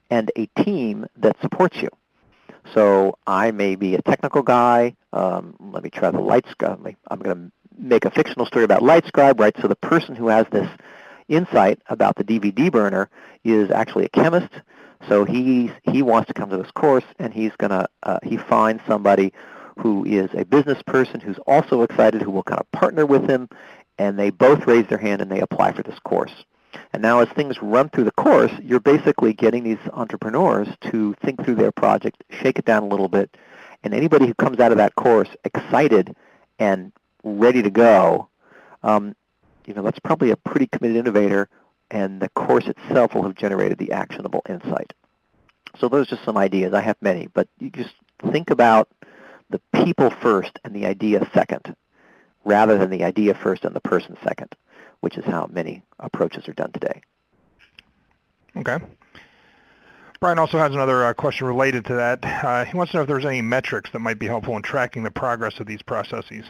and a team that supports you. So I may be a technical guy. Let me try the Lightscrub. I'm going to make a fictional story about Lightscrub, right? So the person who has this insight about the DVD burner is actually a chemist. So he wants to come to this course, and he finds somebody who is a business person who's also excited, who will kind of partner with him, and they both raise their hand and they apply for this course. And now as things run through the course, you're basically getting these entrepreneurs to think through their project, shake it down a little bit, and anybody who comes out of that course excited and ready to go, that's probably a pretty committed innovator, and the course itself will have generated the actionable insight. So those are just some ideas. I have many, but you just think about the people first and the idea second, rather than the idea first and the person second, which is how many approaches are done today. Okay. Brian also has another question related to that. He wants to know if there's any metrics that might be helpful in tracking the progress of these processes.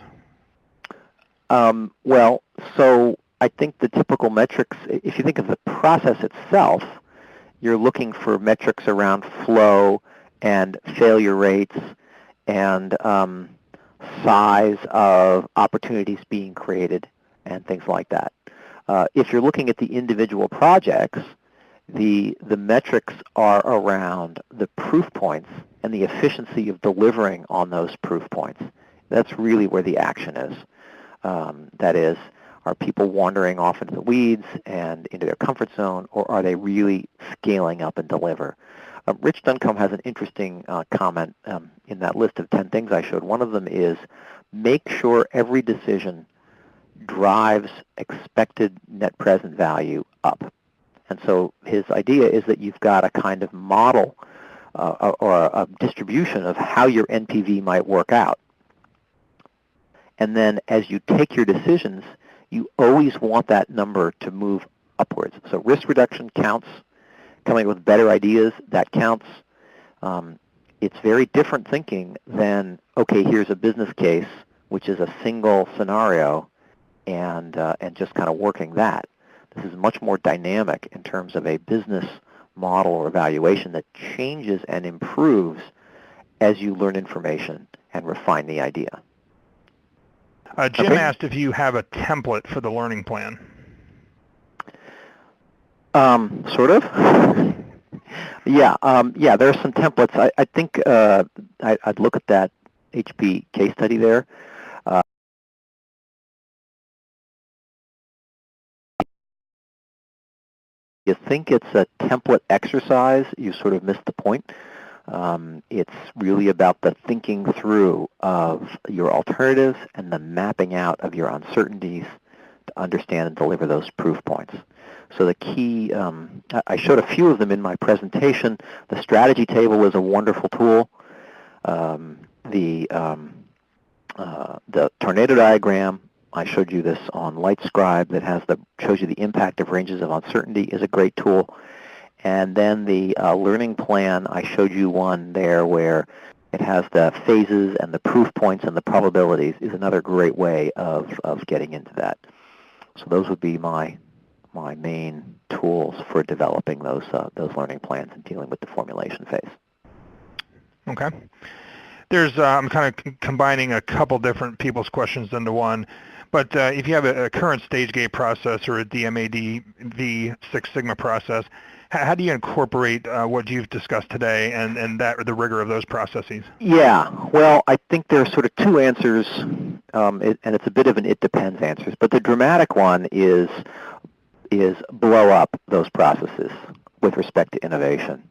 Well, so I think the typical metrics, if you think of the process itself, you're looking for metrics around flow and failure rates and size of opportunities being created and things like that. If you're looking at the individual projects, the metrics are around the proof points and the efficiency of delivering on those proof points. That's really where the action is. That is, are people wandering off into the weeds and into their comfort zone, or are they really scaling up and deliver? Rich Duncombe has an interesting comment in that list of 10 things I showed. One of them is make sure every decision drives expected net present value up. And so his idea is that you've got a kind of model or a distribution of how your NPV might work out. And then as you take your decisions, you always want that number to move upwards. So risk reduction counts. Coming up with better ideas, that counts. It's very different thinking than, okay, here's a business case, which is a single scenario, and just kind of working that. This is much more dynamic in terms of a business model or evaluation that changes and improves as you learn information and refine the idea. Jim asked if you have a template for the learning plan. Sort of. Yeah, there are some templates. I think I'd look at that HP case study there. You think it's a template exercise, you sort of missed the point. It's really about the thinking through of your alternatives and the mapping out of your uncertainties to understand and deliver those proof points. So the key, I showed a few of them in my presentation. The strategy table is a wonderful tool. the tornado diagram, I showed you this on Whitescrub that shows you the impact of ranges of uncertainty, is a great tool. And then the learning plan, I showed you one there where it has the phases and the proof points and the probabilities, is another great way of getting into that. So those would be my main tools for developing those learning plans and dealing with the formulation phase. Okay. I'm kind of combining a couple different people's questions into one. But if you have a current stage gate process or a DMAD v6 Sigma process, how do you incorporate what you've discussed today and the rigor of those processes? Yeah, well, I think there are sort of two answers, and it's a bit of an it depends answers. But the dramatic one is blow up those processes with respect to innovation.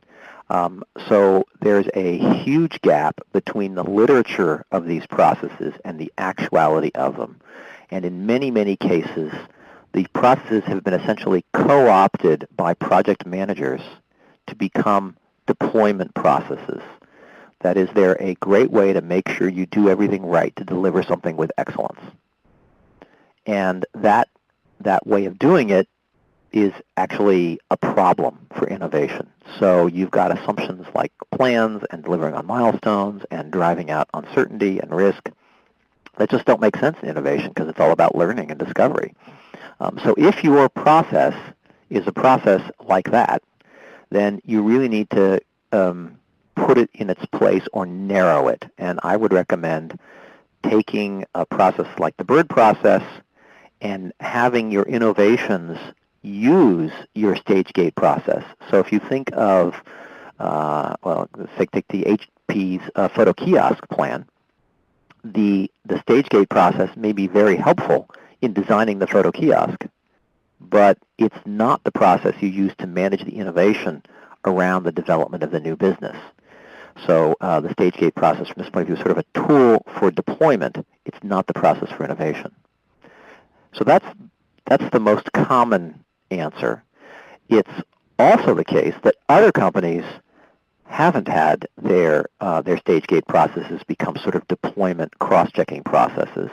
So there's a huge gap between the literature of these processes and the actuality of them. And in many, many cases, the processes have been essentially co-opted by project managers to become deployment processes. That is, they're a great way to make sure you do everything right to deliver something with excellence. And that way of doing it is actually a problem for innovation. So you've got assumptions like plans and delivering on milestones and driving out uncertainty and risk that just don't make sense in innovation because it's all about learning and discovery. So if your process is a process like that, then you really need to put it in its place or narrow it. And I would recommend taking a process like the BIRD process and having your innovations use your stage gate process. So if you think of, take the HP's Photo Kiosk plan, the stage gate process may be very helpful in designing the Photo Kiosk, but it's not the process you use to manage the innovation around the development of the new business. So the stage gate process from this point of view is sort of a tool for deployment. It's not the process for innovation. So that's the most common answer. It's also the case that other companies haven't had their stage gate processes become sort of deployment cross-checking processes,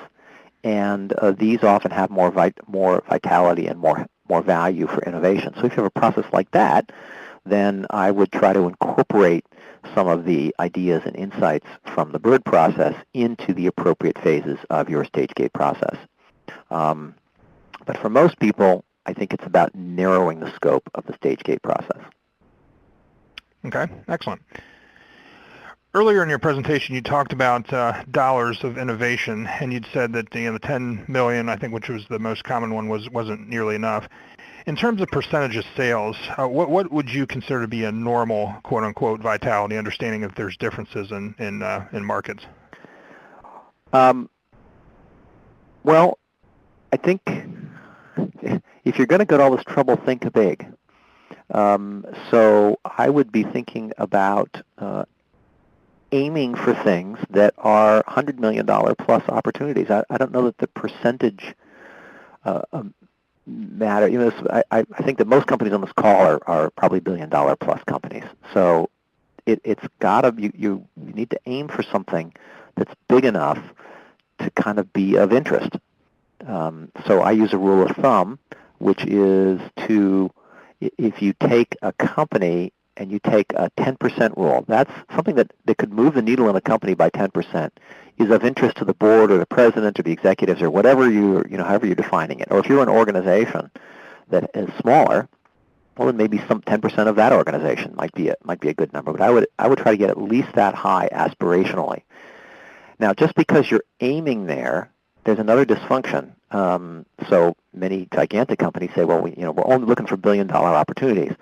and these often have more vitality and more value for innovation. So if you have a process like that, then I would try to incorporate some of the ideas and insights from the BIRD process into the appropriate phases of your stage gate process. But for most people, I think it's about narrowing the scope of the stage gate process. Okay, excellent. Earlier in your presentation, you talked about dollars of innovation, and you'd said that the 10 million, I think, which was the most common one, wasn't nearly enough. In terms of percentage of sales, what would you consider to be a normal, quote-unquote, vitality, understanding if there's differences in markets? Well, I think if you're going to go to all this trouble, think big. So I would be thinking about aiming for things that are $100 million plus opportunities. I don't know that the percentage matter. I think that most companies on this call are probably $1 billion plus companies. So it's got to, you need to aim for something that's big enough to kind of be of interest. So I use a rule of thumb, which is if you take a company and you take a 10% rule, that's something that could move the needle in a company by 10%, is of interest to the board or the president or the executives or whatever however you're defining it. Or if you're an organization that is smaller, well, then maybe some 10% of that organization might be a good number. But I would try to get at least that high aspirationally. Now, just because you're aiming there's another dysfunction. So many gigantic companies say, well, we're only looking for billion-dollar opportunities.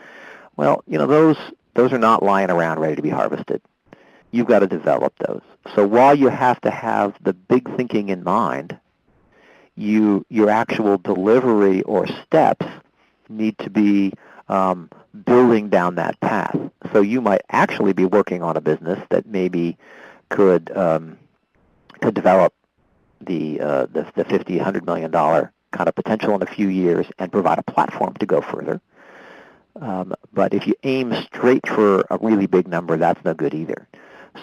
Well, those are not lying around ready to be harvested. You've got to develop those. So while you have to have the big thinking in mind, your actual delivery or steps need to be building down that path. So you might actually be working on a business that maybe could develop the $50, $100 million kind of potential in a few years and provide a platform to go further. But if you aim straight for a really big number, that's no good either.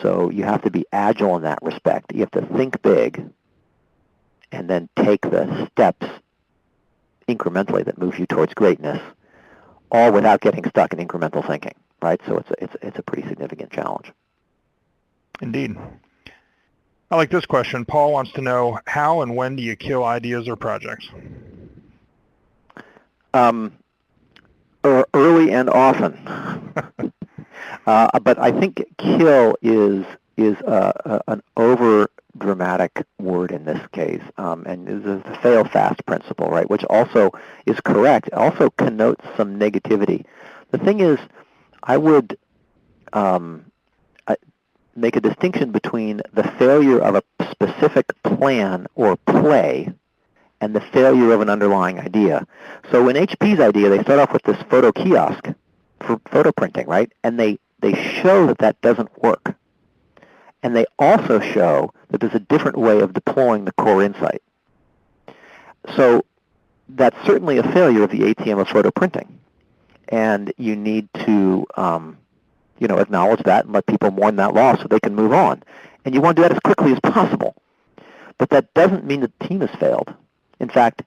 So you have to be agile in that respect. You have to think big and then take the steps incrementally that move you towards greatness, all without getting stuck in incremental thinking, right? So it's a pretty significant challenge. Indeed. I like this question. Paul wants to know, how and when do you kill ideas or projects? Early and often. But I think kill is an over-dramatic word in this case, and is the fail-fast principle, right, which also is correct, also connotes some negativity. The thing is, I would make a distinction between the failure of a specific plan or play and the failure of an underlying idea. So in HP's idea, they start off with this photo kiosk for photo printing, right? And they show that that doesn't work. And they also show that there's a different way of deploying the core insight. So that's certainly a failure of the ATM of photo printing. And you need to acknowledge that and let people mourn that loss so they can move on. And you want to do that as quickly as possible. But that doesn't mean the team has failed. In fact,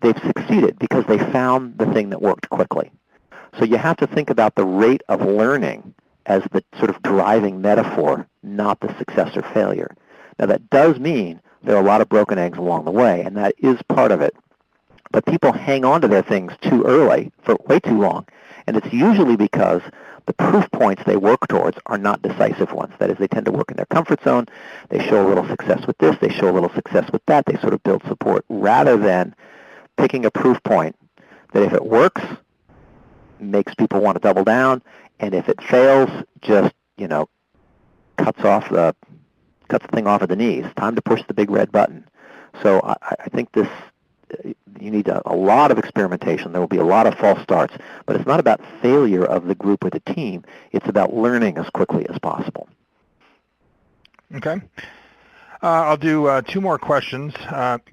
they've succeeded because they found the thing that worked quickly. So you have to think about the rate of learning as the sort of driving metaphor, not the success or failure. Now that does mean there are a lot of broken eggs along the way, and that is part of it. But people hang on to their things too early for way too long. And it's usually because the proof points they work towards are not decisive ones. That is, they tend to work in their comfort zone. They show a little success with this. They show a little success with that. They sort of build support rather than picking a proof point that if it works, makes people want to double down, and if it fails, just, cuts the thing off at the knees. Time to push the big red button. So I think you need a lot of experimentation. There will be a lot of false starts, but it's not about failure of the group or the team. It's about learning as quickly as possible. Okay. I'll do two more questions.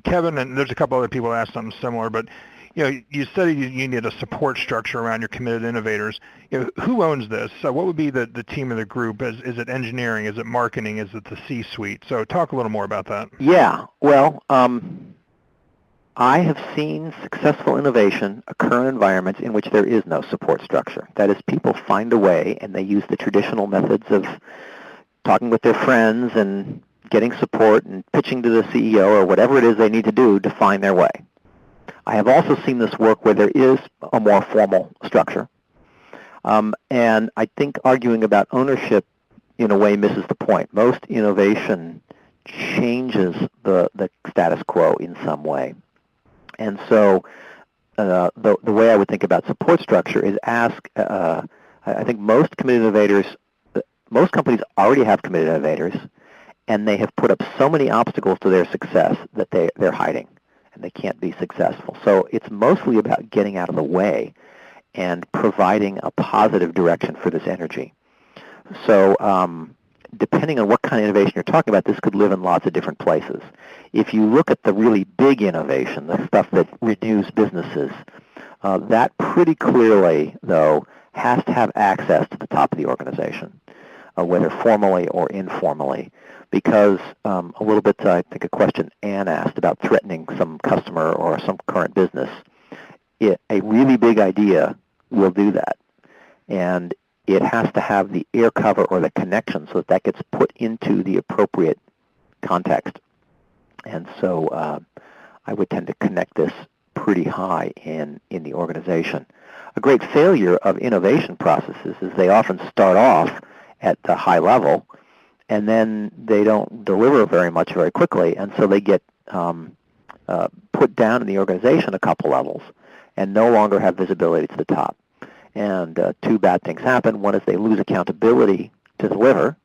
Kevin, and there's a couple other people who asked something similar, but you said you need a support structure around your committed innovators. Who owns this? So what would be the team or the group? Is it engineering? Is it marketing? Is it the C-suite? So talk a little more about that. Yeah. Well, I have seen successful innovation occur in environments in which there is no support structure. That is, people find a way, and they use the traditional methods of talking with their friends and getting support and pitching to the CEO or whatever it is they need to do to find their way. I have also seen this work where there is a more formal structure. And I think arguing about ownership in a way misses the point. Most innovation changes the status quo in some way. And so the way I would think about support structure is I think most committed innovators, most companies already have committed innovators, and they have put up so many obstacles to their success that they're hiding, and they can't be successful. So it's mostly about getting out of the way and providing a positive direction for this energy. So depending on what kind of innovation you're talking about, this could live in lots of different places. If you look at the really big innovation, the stuff that renews businesses, that pretty clearly, though, has to have access to the top of the organization, whether formally or informally, because a little bit, I think a question Ann asked about threatening some customer or some current business, a really big idea will do that. And it has to have the air cover or the connection so that gets put into the appropriate context. And so I would tend to connect this pretty high in the organization. A great failure of innovation processes is they often start off at the high level, and then they don't deliver very much very quickly, and so they get put down in the organization a couple levels and no longer have visibility to the top. And two bad things happen. One is they lose accountability to deliver,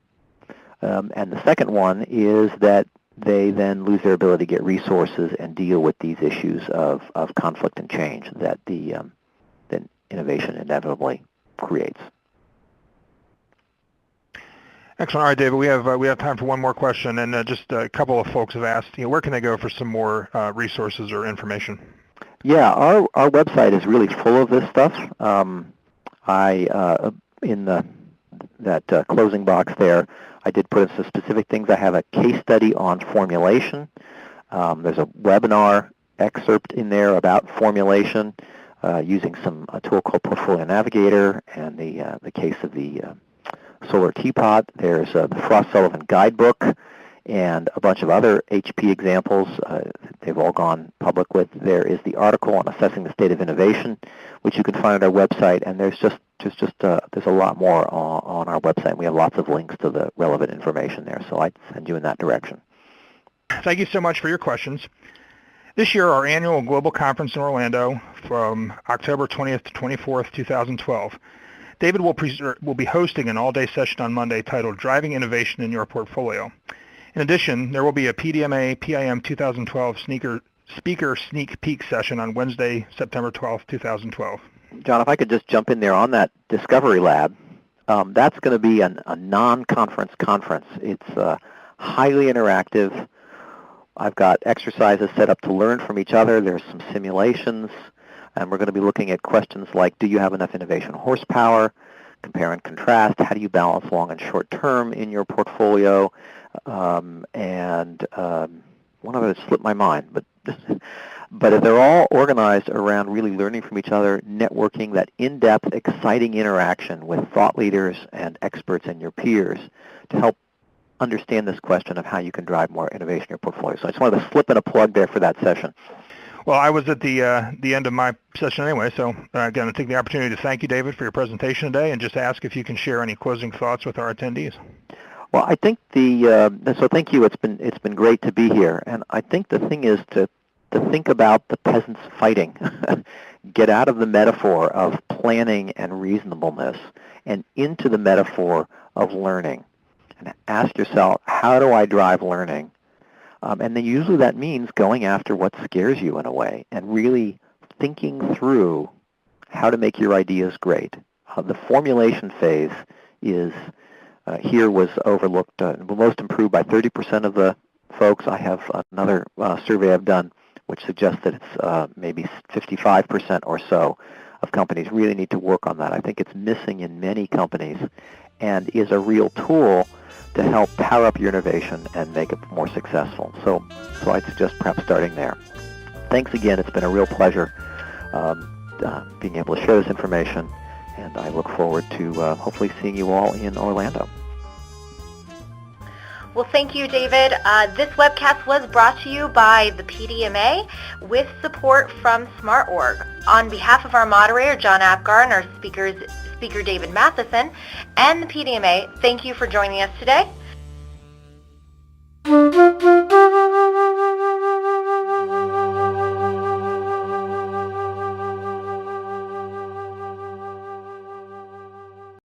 and the second one is that they then lose their ability to get resources and deal with these issues of conflict and change that that innovation inevitably creates. Excellent. All right, David, we have time for one more question, and just a couple of folks have asked, where can they go for some more resources or information? Yeah, our website is really full of this stuff. In that closing box there, I did put in some specific things. I have a case study on formulation. There's a webinar excerpt in there about formulation using a tool called Portfolio Navigator and the case of the solar teapot. There's the Frost-Sullivan guidebook and a bunch of other HP examples. They've all gone public with. There is the article on assessing the state of innovation, which you can find on our website, and there's a lot more on our website. We have lots of links to the relevant information there, so I'd send you in that direction. Thank you so much for your questions. This year, our annual global conference in Orlando from October 20th to 24th, 2012. David will be hosting an all-day session on Monday titled Driving Innovation in Your Portfolio. In addition, there will be a PDMA PIM 2012 speaker sneak peek session on Wednesday, September 12th, 2012. John, if I could just jump in there on that Discovery Lab, that's going to be a non-conference conference. It's highly interactive. I've got exercises set up to learn from each other. There's some simulations, and we're going to be looking at questions like, do you have enough innovation horsepower? Compare and contrast. How do you balance long and short term in your portfolio? One of it slipped my mind, but they're all organized around really learning from each other, networking, that in-depth, exciting interaction with thought leaders and experts and your peers to help understand this question of how you can drive more innovation in your portfolio. So I just wanted to slip in a plug there for that session. Well, I was at the end of my session anyway, so again, I take the opportunity to thank you, David, for your presentation today, and just ask if you can share any closing thoughts with our attendees. Well, I think so thank you. It's been great to be here, and I think the thing is to think about the peasants fighting. Get out of the metaphor of planning and reasonableness and into the metaphor of learning, and ask yourself, how do I drive learning? And then usually that means going after what scares you in a way and really thinking through how to make your ideas great. The formulation phase is here was overlooked, most improved by 30% of the folks. I have another survey I've done which suggests that it's maybe 55% or so of companies really need to work on that. I think it's missing in many companies and is a real tool to help power up your innovation and make it more successful. So I'd suggest perhaps starting there. Thanks again. It's been a real pleasure being able to share this information, and I look forward to hopefully seeing you all in Orlando. Well, thank you, David. This webcast was brought to you by the PDMA with support from SmartOrg. On behalf of our moderator, John Apgar, and our speaker David Matheson, and the PDMA, thank you for joining us today.